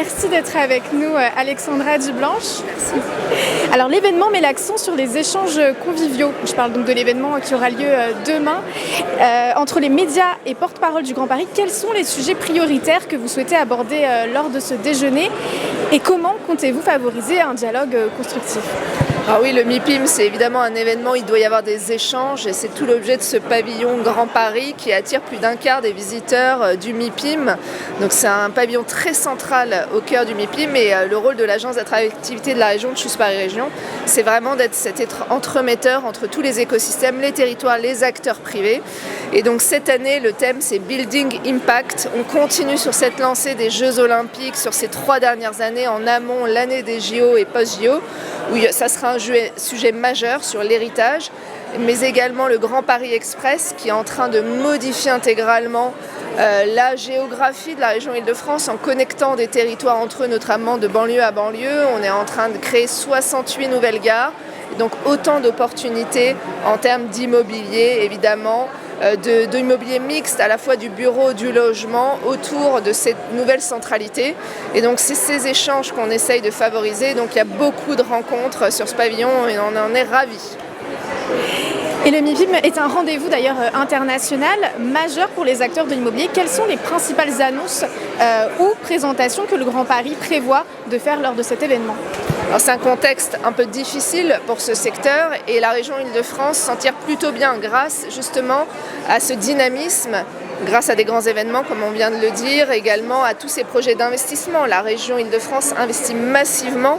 Merci d'être avec nous, Alexandra Dublanche. Merci. Alors l'événement met l'accent sur les échanges conviviaux. Je parle donc de l'événement qui aura lieu demain. Entre les médias et porte-parole du Grand Paris, quels sont les sujets prioritaires que vous souhaitez aborder lors de ce déjeuner et comment comptez-vous favoriser un dialogue constructif ? Alors oui, le MIPIM, c'est évidemment un événement, il doit y avoir des échanges et c'est tout l'objet de ce pavillon Grand Paris qui attire plus d'un quart des visiteurs du MIPIM. Donc c'est un pavillon très central au cœur du MIPIM et le rôle de l'agence d'attractivité de la région de Choose Paris Région, c'est vraiment d'être cet entremetteur entre tous les écosystèmes, les territoires, les acteurs privés. Et donc cette année, le thème c'est Building Impact. On continue sur cette lancée des Jeux Olympiques sur ces 3 dernières années en amont, l'année des JO et post-JO, où ça sera un sujet majeur sur l'héritage, mais également le Grand Paris Express qui est en train de modifier intégralement la géographie de la région Île-de-France en connectant des territoires entre eux, notamment de banlieue à banlieue. On est en train de créer 68 nouvelles gares, donc autant d'opportunités en termes d'immobilier évidemment, d'immobilier mixte, à la fois du bureau, du logement, autour de cette nouvelle centralité. Et donc c'est ces échanges qu'on essaye de favoriser. Donc il y a beaucoup de rencontres sur ce pavillon et on en est ravis. Et le MIPIM est un rendez-vous d'ailleurs international majeur pour les acteurs de l'immobilier. Quelles sont les principales annonces ou présentations que le Grand Paris prévoit de faire lors de cet événement ? Alors c'est un contexte un peu difficile pour ce secteur et la région Île-de-France s'en tire plutôt bien grâce justement à ce dynamisme, grâce à des grands événements comme on vient de le dire, également à tous ces projets d'investissement. La région Île-de-France investit massivement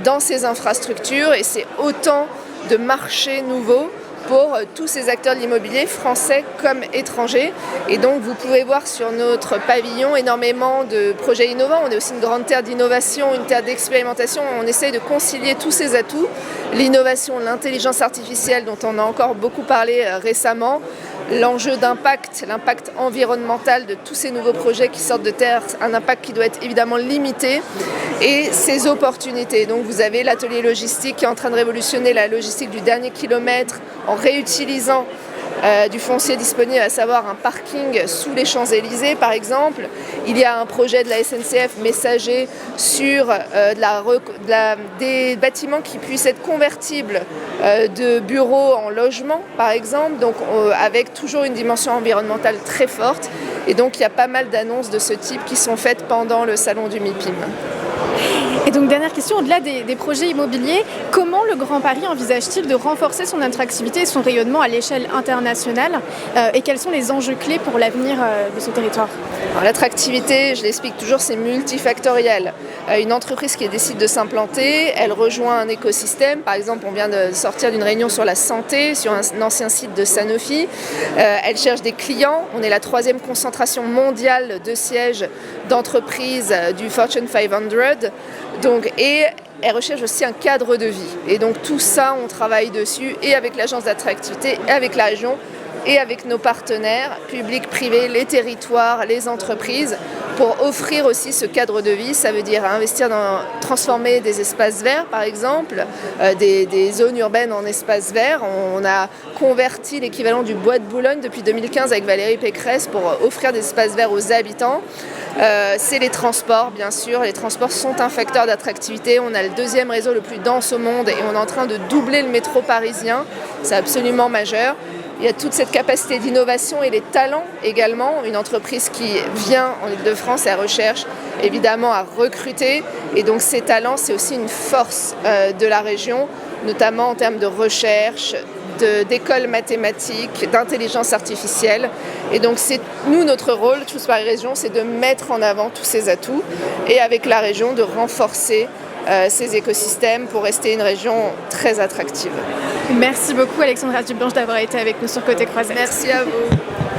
dans ces infrastructures et c'est autant de marchés nouveaux pour tous ces acteurs de l'immobilier, français comme étrangers. Et donc vous pouvez voir sur notre pavillon énormément de projets innovants. On est aussi une grande terre d'innovation, une terre d'expérimentation. On essaye de concilier tous ces atouts, l'innovation, l'intelligence artificielle dont on a encore beaucoup parlé récemment, l'enjeu d'impact, l'impact environnemental de tous ces nouveaux projets qui sortent de terre, un impact qui doit être évidemment limité, et ces opportunités. Donc vous avez l'atelier logistique qui est en train de révolutionner la logistique du dernier kilomètre en réutilisant du foncier disponible, à savoir un parking sous les Champs-Élysées par exemple. Il y a un projet de la SNCF messager sur des bâtiments qui puissent être convertibles de bureaux en logements par exemple, donc avec toujours une dimension environnementale très forte. Et donc il y a pas mal d'annonces de ce type qui sont faites pendant le salon du MIPIM. Et donc dernière question, au-delà des projets immobiliers, comment le Grand Paris envisage-t-il de renforcer son attractivité et son rayonnement à l'échelle internationale et quels sont les enjeux clés pour l'avenir de ce territoire ? Alors, l'attractivité, je l'explique toujours, c'est multifactoriel. Une entreprise qui décide de s'implanter, elle rejoint un écosystème. Par exemple, on vient de sortir d'une réunion sur la santé, sur un ancien site de Sanofi. Elle cherche des clients. On est la 3e concentration mondiale de sièges d'entreprises du Fortune 500. Et elle recherche aussi un cadre de vie. Et donc tout ça, on travaille dessus et avec l'agence d'attractivité, et avec la région, et avec nos partenaires, publics, privés, les territoires, les entreprises, pour offrir aussi ce cadre de vie. Ça veut dire investir dans transformer des espaces verts, par exemple, des zones urbaines en espaces verts. On a converti l'équivalent du Bois de Boulogne depuis 2015 avec Valérie Pécresse pour offrir des espaces verts aux habitants. C'est les transports, bien sûr. Les transports sont un facteur d'attractivité. On a le 2e réseau le plus dense au monde et on est en train de doubler le métro parisien. C'est absolument majeur. Il y a toute cette capacité d'innovation et les talents également. Une entreprise qui vient en Île-de-France, elle recherche évidemment à recruter. Et donc ces talents, c'est aussi une force de la région, notamment en termes de recherche, d'écoles mathématiques, d'intelligence artificielle. Et donc c'est notre rôle, Choose Paris Région, c'est de mettre en avant tous ces atouts et avec la région de renforcer ces écosystèmes pour rester une région très attractive. Merci beaucoup Alexandra Dublanche d'avoir été avec nous sur Côté Croisette. Merci à vous.